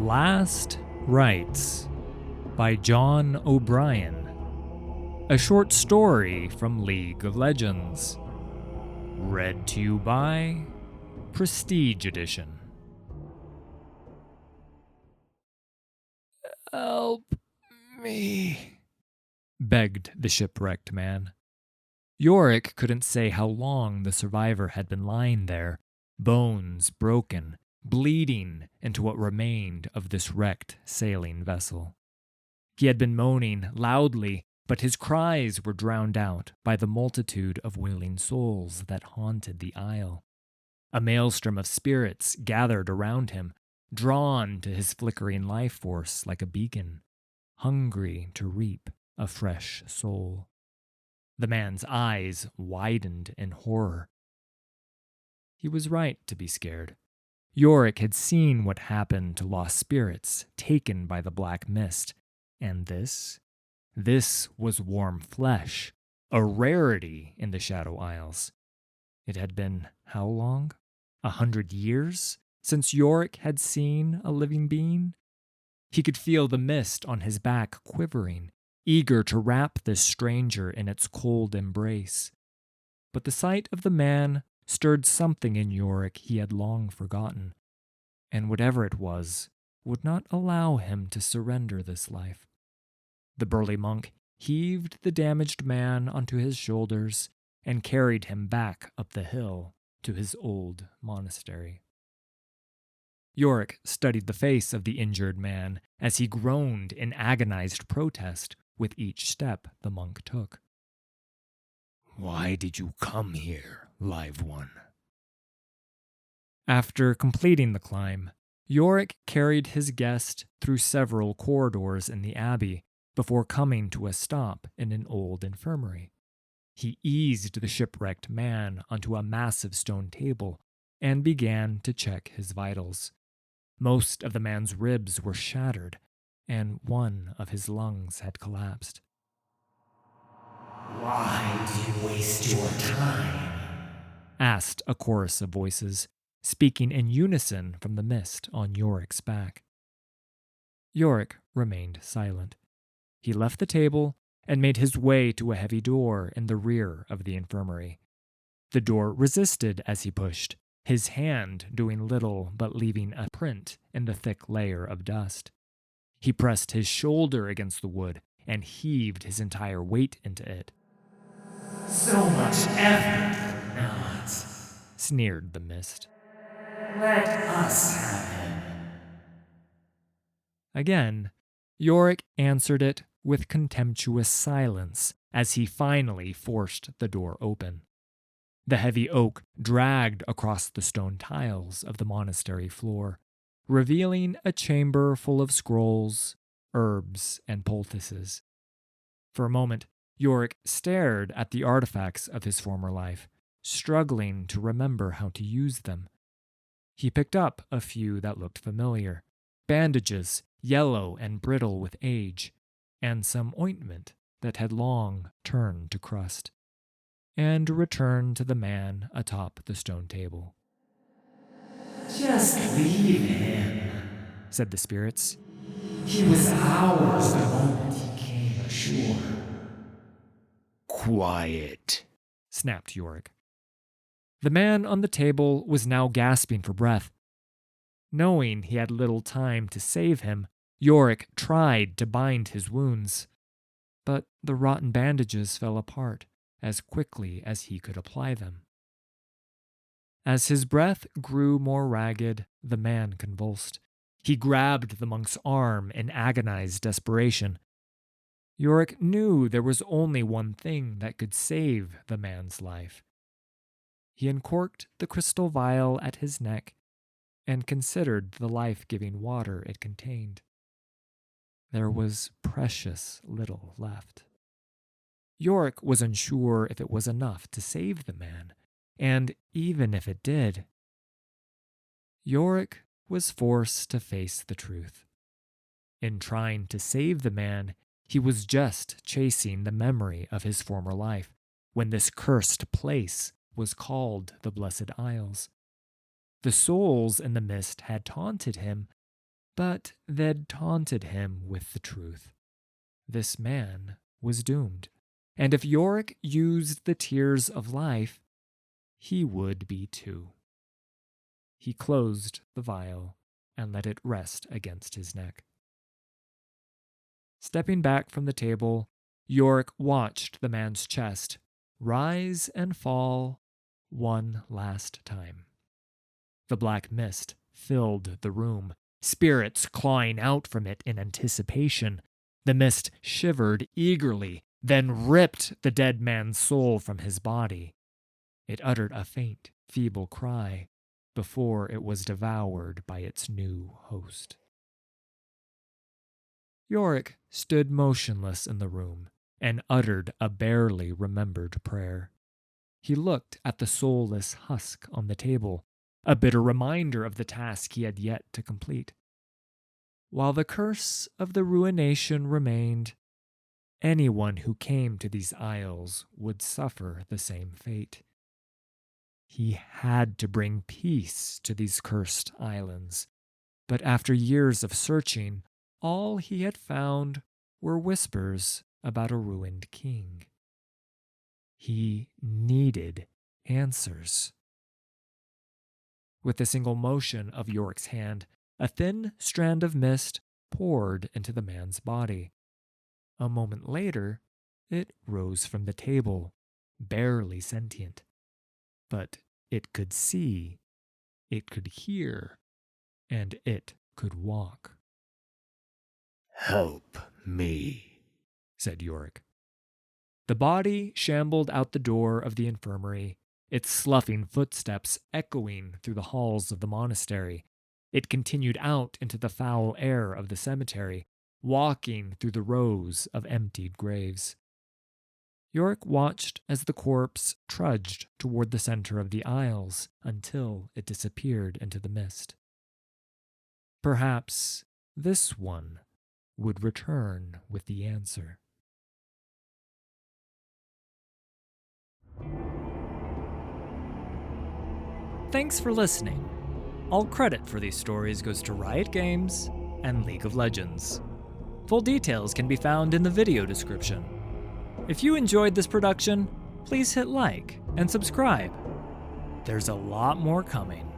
Last Rites by John O'Brien. A short story from League of Legends. Read to you by Prestige Edition. "Help me," begged the shipwrecked man. Yorick couldn't say how long the survivor had been lying there, bones broken, bleeding into what remained of this wrecked sailing vessel. He had been moaning loudly, but his cries were drowned out by the multitude of wailing souls that haunted the isle. A maelstrom of spirits gathered around him, drawn to his flickering life force like a beacon, hungry to reap a fresh soul. The man's eyes widened in horror. He was right to be scared. Yorick had seen what happened to lost spirits taken by the black mist, and this was warm flesh, a rarity in the Shadow Isles. It had been how long? 100 years since Yorick had seen a living being? He could feel the mist on his back quivering, eager to wrap this stranger in its cold embrace. But the sight of the man stirred something in Yorick he had long forgotten, and whatever it was, would not allow him to surrender this life. The burly monk heaved the damaged man onto his shoulders and carried him back up the hill to his old monastery. Yorick studied the face of the injured man as he groaned in agonized protest with each step the monk took. "Why did you come here, live one?" After completing the climb, Yorick carried his guest through several corridors in the abbey before coming to a stop in an old infirmary. He eased the shipwrecked man onto a massive stone table and began to check his vitals. Most of the man's ribs were shattered, and one of his lungs had collapsed. "Why do you waste your time?" asked a chorus of voices, speaking in unison from the mist on Yorick's back. Yorick remained silent. He left the table and made his way to a heavy door in the rear of the infirmary. The door resisted as he pushed, his hand doing little but leaving a print in the thick layer of dust. He pressed his shoulder against the wood and heaved his entire weight into it. "So much effort for naught," sneered the mist. "Let us have him." Again, Yorick answered it with contemptuous silence as he finally forced the door open. The heavy oak dragged across the stone tiles of the monastery floor, revealing a chamber full of scrolls, herbs, and poultices. For a moment, Yorick stared at the artifacts of his former life, struggling to remember how to use them. He picked up a few that looked familiar: bandages, yellow and brittle with age, and some ointment that had long turned to crust, and returned to the man atop the stone table. "Just leave him," said the spirits. "He was ours the moment he came ashore." "Quiet," snapped Yorick. The man on the table was now gasping for breath. Knowing he had little time to save him, Yorick tried to bind his wounds, but the rotten bandages fell apart as quickly as he could apply them. As his breath grew more ragged, the man convulsed. He grabbed the monk's arm in agonized desperation. Yorick knew there was only one thing that could save the man's life. He uncorked the crystal vial at his neck and considered the life-giving water it contained. There was precious little left. Yorick was unsure if it was enough to save the man, and even if it did, Yorick was forced to face the truth. In trying to save the man, he was just chasing the memory of his former life, when this cursed place was called the Blessed Isles. The souls in the mist had taunted him, But they'd taunted him with the truth. This man was doomed, and if Yorick used the tears of life, he would be too. He closed the vial and let it rest against his neck. Stepping back from the table, Yorick watched the man's chest rise and fall one last time. The black mist filled the room, spirits clawing out from it in anticipation. The mist shivered eagerly, then ripped the dead man's soul from his body. It uttered a faint, feeble cry before it was devoured by its new host. Yorick stood motionless in the room and uttered a barely remembered prayer. He looked at the soulless husk on the table, a bitter reminder of the task he had yet to complete. While the curse of the ruination remained, anyone who came to these isles would suffer the same fate. He had to bring peace to these cursed islands, but after years of searching, all he had found were whispers about a ruined king. He needed answers. With a single motion of Yorick's hand, a thin strand of mist poured into the man's body. A moment later, it rose from the table, barely sentient. But it could see, it could hear, and it could walk. "Help me," said Yorick. The body shambled out the door of the infirmary, its sloughing footsteps echoing through the halls of the monastery. It continued out into the foul air of the cemetery, walking through the rows of emptied graves. Yorick watched as the corpse trudged toward the center of the aisles until it disappeared into the mist. Perhaps this one would return with the answer. Thanks for listening. All credit for these stories goes to Riot Games and League of Legends. Full details can be found in the video description. If you enjoyed this production, please hit like and subscribe. There's a lot more coming.